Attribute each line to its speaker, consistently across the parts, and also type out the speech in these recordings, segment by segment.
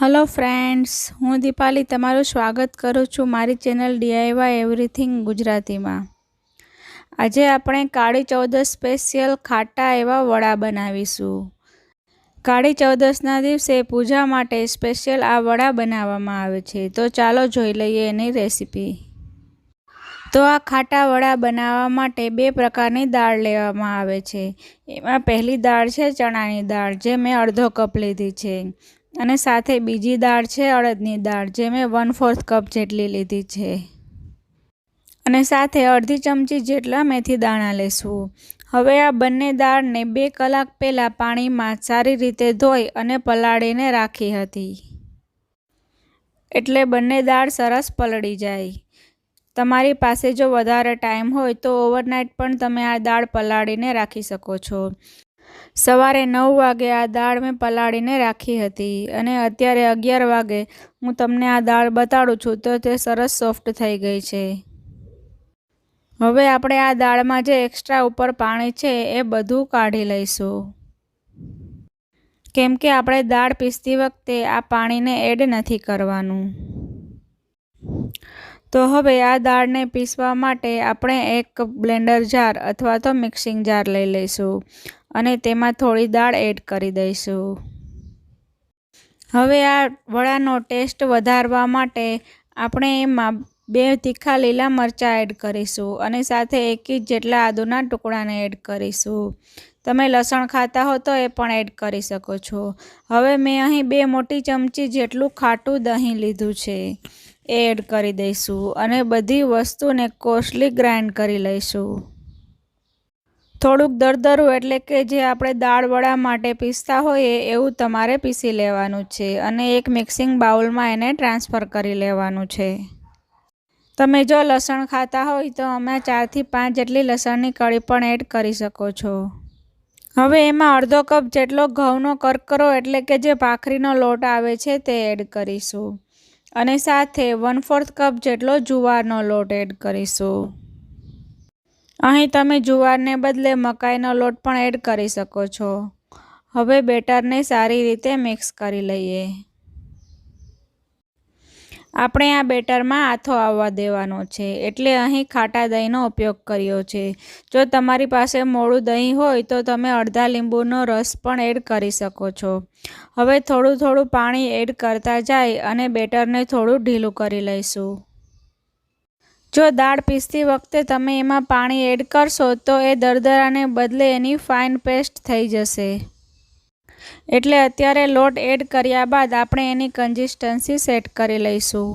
Speaker 1: Hello friends, हूँ दीपाली तमारू स्वागत करूँ छूँ मारी चेनल DIY एवरीथिंग गुजराती में। आजे आपणे काली चौदस स्पेशियल खाटा एवा वड़ा बनावीशुं। काली चौदसना दिवसे पूजा माटे स्पेशियल आ वड़ा बनाववामां आवे छे। तो चालो जोई लईए एनी रेसिपी। तो आ खाटा वड़ा बनाववा माटे बे प्रकारनी दाळ लेवामां आवे छे। एमां पहेली दाळ छे चणानी दाळ, जे मैं अर्धो कप लीधी छे, અને સાથે બીજી દાળ છે અડદની દાળ, જે મેં 1/4 કપ જેટલી લીધી છે, અને સાથે અડધી ચમચી જેટલા મેથી દાણા લેશું। હવે આ બંને દાળને 2 કલાક પહેલાં પાણીમાં સારી રીતે ધોઈ અને પલાળીને રાખી હતી, એટલે બંને દાળ સરસ પલળી જાય। તમારી પાસે જો વધારે ટાઈમ હોય તો ઓવરનાઇટ પણ તમે આ દાળ પલાળીને રાખી શકો છો। સવારે 9 વાગે આ દાળ મેં પલાળીને રાખી હતી, અને અત્યારે 11 વાગે હું તમને આ દાળ બતાડું છું તો તે સરસ સોફ્ટ થઈ ગઈ છે। હવે આપણે આ દાળમાં જે એક્સ્ટ્રા ઉપર પાણી છે એ બધું કાઢી લઈશું, કેમ કે આપણે દાળ પીસતી વખતે આ પાણીને એડ નથી કરવાનું। તો હવે આ દાળને પીસવા માટે આપણે એક બ્લેન્ડર જાર અથવા તો મિક્સિંગ જાર લઈ લઈશું, અને તેમાં થોડી દાળ એડ કરી દઈશું। હવે આ વડાનો ટેસ્ટ વધારવા માટે આપણે એમાં 2 તીખા લીલા મરચાં એડ કરીશું, અને સાથે 1 ઇંચ જેટલા આદુના ટુકડાને એડ કરીશું। તમે લસણ ખાતા હો તો એ પણ એડ કરી શકો છો। હવે મેં અહીં 2 મોટી ચમચી જેટલું ખાટું દહીં લીધું છે, એ એડ કરી દઈશું, અને બધી વસ્તુને કોર્સલી ગ્રાઇન્ડ કરી લઈશું। થોડુંક દરદરું એટલે કે જે આપણે દાળ વડા માટે પીસતા હોઈએ એવું તમારે પીસી લેવાનું છે, અને એક મિક્સિંગ બાઉલમાં એને ટ્રાન્સફર કરી લેવાનું છે। તમે જો લસણ ખાતા હોય તો અમે 4 થી 5 જેટલી લસણની કળી પણ એડ કરી શકો છો। હવે એમાં અડધો કપ જેટલો ઘઉંનો કરકરો એટલે કે જે ભાખરીનો લોટ આવે છે તે એડ કરીશું, અને સાથે 1/4 કપ જેટલો જુવારનો લોટ એડ કરીશું। અહીં તમે જુવારને બદલે મકાઈનો લોટ પણ એડ કરી શકો છો। હવે બેટરને સારી રીતે મિક્સ કરી લઈએ। આપણે આ બેટરમાં આથો આવવા દેવાનો છે, એટલે અહીં ખાટા દહીંનો ઉપયોગ કર્યો છે। જો તમારી પાસે મોળું દહીં હોય તો તમે અડધા લીંબુનો રસ પણ એડ કરી શકો છો। હવે થોડું થોડું પાણી એડ કરતા જાય અને બેટરને થોડું ઢીલું કરી લઈશું। જો દાળ પીસતી વખતે તમે એમાં પાણી એડ કરશો તો એ દરદરાને બદલે એની ફાઇન પેસ્ટ થઈ જશે, એટલે અત્યારે લોટ એડ કર્યા બાદ આપણે એની કન્સિસ્ટન્સી સેટ કરી લઈશું।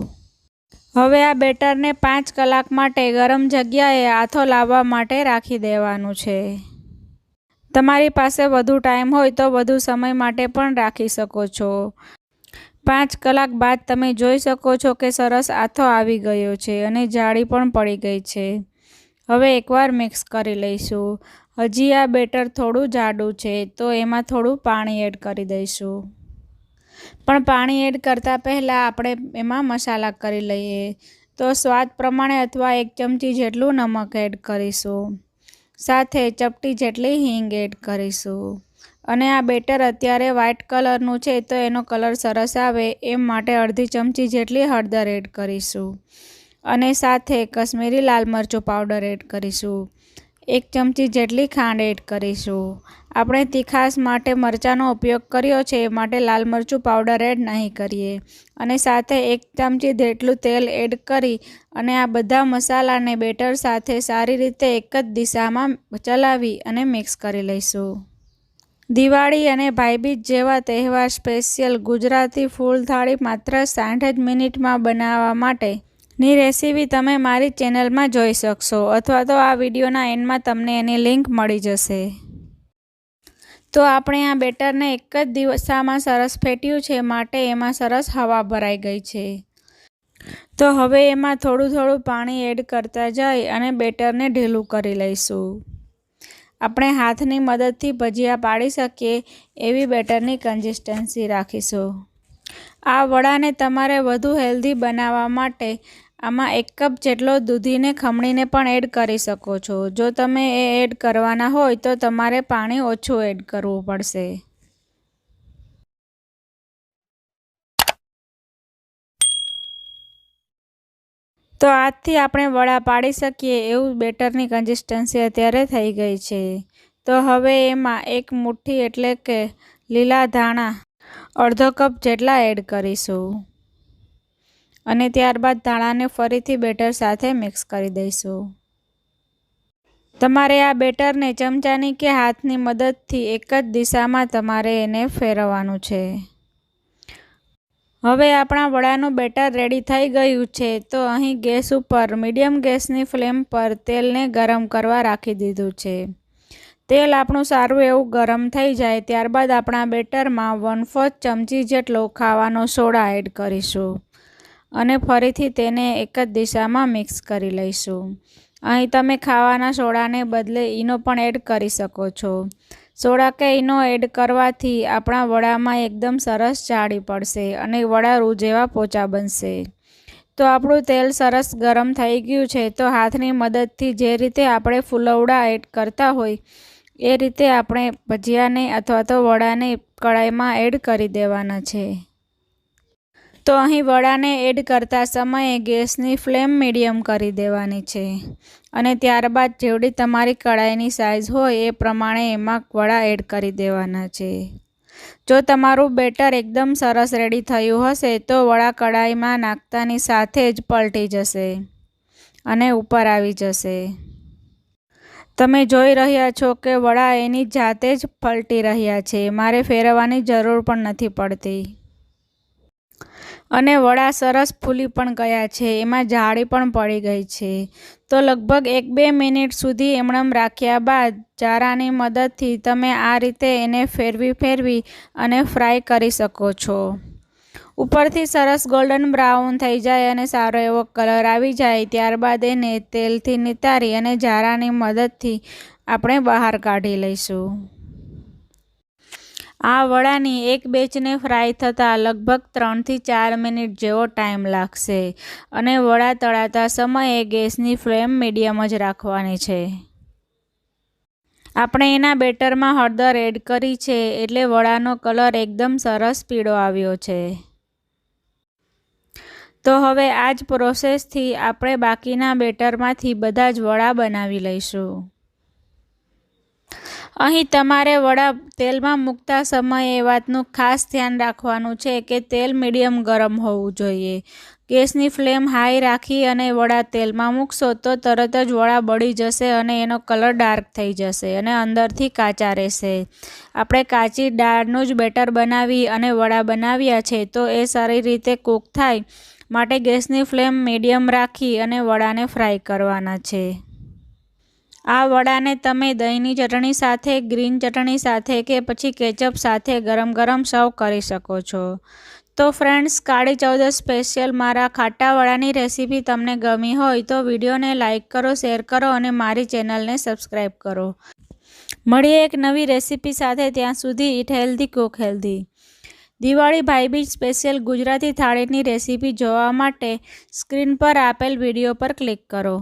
Speaker 1: હવે આ બેટરને 5 કલાક માટે ગરમ જગ્યાએ આથો લાવવા માટે રાખી દેવાનું છે। તમારી પાસે વધુ ટાઈમ હોય તો વધુ સમય માટે પણ રાખી શકો છો। 5 કલાક બાદ તમે જોઈ શકો છો કે સરસ આથો આવી ગયો છે, અને જાળી પણ પડી ગઈ છે। હવે એકવાર મિક્સ કરી લઈશું। હજી આ બેટર થોડું જાડું છે, તો એમાં થોડું પાણી એડ કરી દઈશું, પણ પાણી એડ કરતાં પહેલાં આપણે એમાં મસાલા કરી લઈએ। તો સ્વાદ પ્રમાણે અથવા 1 ચમચી જેટલું નમક એડ કરીશું, સાથે ચપટી જેટલી હિંગ એડ કરીશું, અને આ બેટર અત્યારે વ્હાઇટ કલરનું છે તો એનો કલર સરસ આવે એમ માટે અડધી ચમચી જેટલી હળદર એડ કરીશું, અને સાથે કશ્મીરી લાલ મરચું પાવડર એડ કરીશું। 1 ચમચી જેટલી ખાંડ એડ કરીશું। આપણે તીખાશ માટે મરચાંનો ઉપયોગ કર્યો છે માટે લાલ મરચું પાવડર એડ નહીં કરીએ, અને સાથે 1 ચમચી જેટલું તેલ એડ કરી અને આ બધા મસાલાને બેટર સાથે સારી રીતે એક જ દિશામાં ચલાવી અને મિક્સ કરી લઈશું। દિવાળી અને ભાઈબીજ જેવા તહેવાર સ્પેશિયલ ગુજરાતી ફૂલ થાળી માત્ર 60 જ મિનિટમાં બનાવવા માટેની રેસીપી તમે મારી ચેનલમાં જોઈ શકશો, અથવા તો આ વિડીયોના એન્ડમાં તમને એની લિંક મળી જશે। તો આપણે આ બેટરને એક જ દિશામાં સરસ ફેટ્યું છે માટે એમાં સરસ હવા ભરાઈ ગઈ છે। તો હવે એમાં થોડું થોડું પાણી એડ કરતા જઈ અને બેટરને ઢીલું કરી લઈશું। આપણે હાથની મદદથી ભજીયા પાડી શકીએ એવી બેટરની કન્સિસ્ટન્સી રાખીશું। આ વડાને તમારે વધુ હેલ્ધી બનાવવા માટે આમાં 1 કપ જેટલો દૂધીને ખમણીને પણ એડ કરી શકો છો। જો તમે એ એડ કરવાના હોય તો તમારે પાણી ઓછું એડ કરવું પડશે। તો આજથી આપણે વડા પાડી શકીએ એવું બેટરની કન્સિસ્ટન્સી અત્યારે થઈ ગઈ છે। તો હવે એમાં એક મુઠ્ઠી એટલે કે લીલા ધાણા અડધો કપ જેટલા એડ કરીશું અને ત્યારબાદ ધાણાને ફરીથી બેટર સાથે મિક્સ કરી દઈશું। તમારે આ બેટરને ચમચાની કે હાથની મદદથી એક જ દિશામાં તમારે એને ફેરવવાનું છે। હવે આપણા વડાનું બેટર રેડી થઈ ગયું છે। તો અહીં ગેસ ઉપર મીડિયમ ગેસની ફ્લેમ પર તેલને ગરમ કરવા રાખી દીધું છે। તેલ આપણું સારું એવું ગરમ થઈ જાય ત્યારબાદ આપણા બેટરમાં 1/4 ચમચી જેટલો ખાવાનો સોડા એડ કરીશું અને ફરીથી તેને એક જ દિશામાં મિક્સ કરી લઈશું। અહીં તમે ખાવાના સોડાને બદલે ઈનો પણ એડ કરી શકો છો। સોડા કે ઈનો એડ કરવાથી આપણા વડામાં એકદમ સરસ જાળી પડશે અને વડા રૂ જેવા પોચા બનશે। તો આપણું તેલ સરસ ગરમ થઈ ગયું છે। તો હાથની મદદથી જે રીતે આપણે ફૂલવડા એડ કરતા હોય એ રીતે આપણે ભજીયાને અથવા તો વડાને કડાઈમાં એડ કરી દેવાના છે। તો અહીં વડાને એડ કરતા સમયે ગેસની ફ્લેમ મીડિયમ કરી દેવાની છે અને ત્યારબાદ જેવડી તમારી કડાઈની સાઇઝ હોય એ પ્રમાણે એમાં વડા એડ કરી દેવાના છે। જો તમારું બેટર એકદમ સરસ રેડી થયું હશે તો વડા કડાઈમાં નાખતાની સાથે જ પલટી જશે અને ઉપર આવી જશે। તમે જોઈ રહ્યા છો કે વડા એની જાતે જ પલટી રહ્યા છે, મારે ફેરવવાની જરૂર પણ નથી પડતી અને વડા સરસ ફૂલી પણ ગયા છે, એમાં જાળી પણ પડી ગઈ છે। તો લગભગ 1-2 મિનિટ સુધી એમણેમ રાખ્યા બાદ ચારાની મદદથી તમે આ રીતે એને ફેરવી અને ફ્રાય કરી શકો છો। ઉપરથી સરસ ગોલ્ડન બ્રાઉન થઈ જાય અને સારો એવો કલર આવી જાય ત્યારબાદ એને તેલથી નિતારી અને ઝારાની મદદથી આપણે બહાર કાઢી લઈશું। આ વડાની એક બેચને ફ્રાય થતાં લગભગ 3થી 4 મિનિટ જેવો ટાઈમ લાગશે અને વડા તળાતા સમયે ગેસની ફ્લેમ મીડિયમ જ રાખવાની છે। આપણે એના બેટરમાં હળદર એડ કરી છે એટલે વડાનો કલર એકદમ સરસ પીળો આવ્યો છે। તો હવે આ જ પ્રોસેસથી આપણે બાકીના બેટરમાંથી બધા જ વડા બનાવી લઈશું। અહીં તમારે વડા તેલમાં મૂકતા સમયે એ વાતનું ખાસ ધ્યાન રાખવાનું છે કે તેલ મીડિયમ ગરમ હોવું જોઈએ। ગેસની ફ્લેમ હાઈ રાખી અને વડા તેલમાં મૂકશો તો તરત જ વડા બળી જશે અને એનો કલર ડાર્ક થઈ જશે અને અંદરથી કાચા રહેશે। આપણે કાચી દાળનું જ બેટર બનાવી અને વડા બનાવ્યા છે તો એ સારી રીતે કૂક થાય માટે ગેસની ફ્લેમ મીડિયમ રાખી અને વડાને ફ્રાય કરવાના છે। આ વડાને તમે દહીંની ચટણી સાથે, ગ્રીન ચટણી સાથે કે પછી કેચઅપ સાથે ગરમ ગરમ સર્વ કરી શકો છો। તો ફ્રેન્ડ્સ, કાળી ચૌદસ સ્પેશિયલ મારા ખાટા વડાની રેસીપી તમને ગમી હોય તો વિડીયોને લાઇક કરો, શેર કરો અને મારી ચેનલને સબસ્ક્રાઈબ કરો। મળીએ એક નવી રેસીપી સાથે, ત્યાં સુધી eat healthy, cook healthy. Diwali Bhaibeej special Gujarati થાળીની રેસીપી જોવા માટે સ્ક્રીન પર આપેલ વિડીયો પર ક્લિક કરો।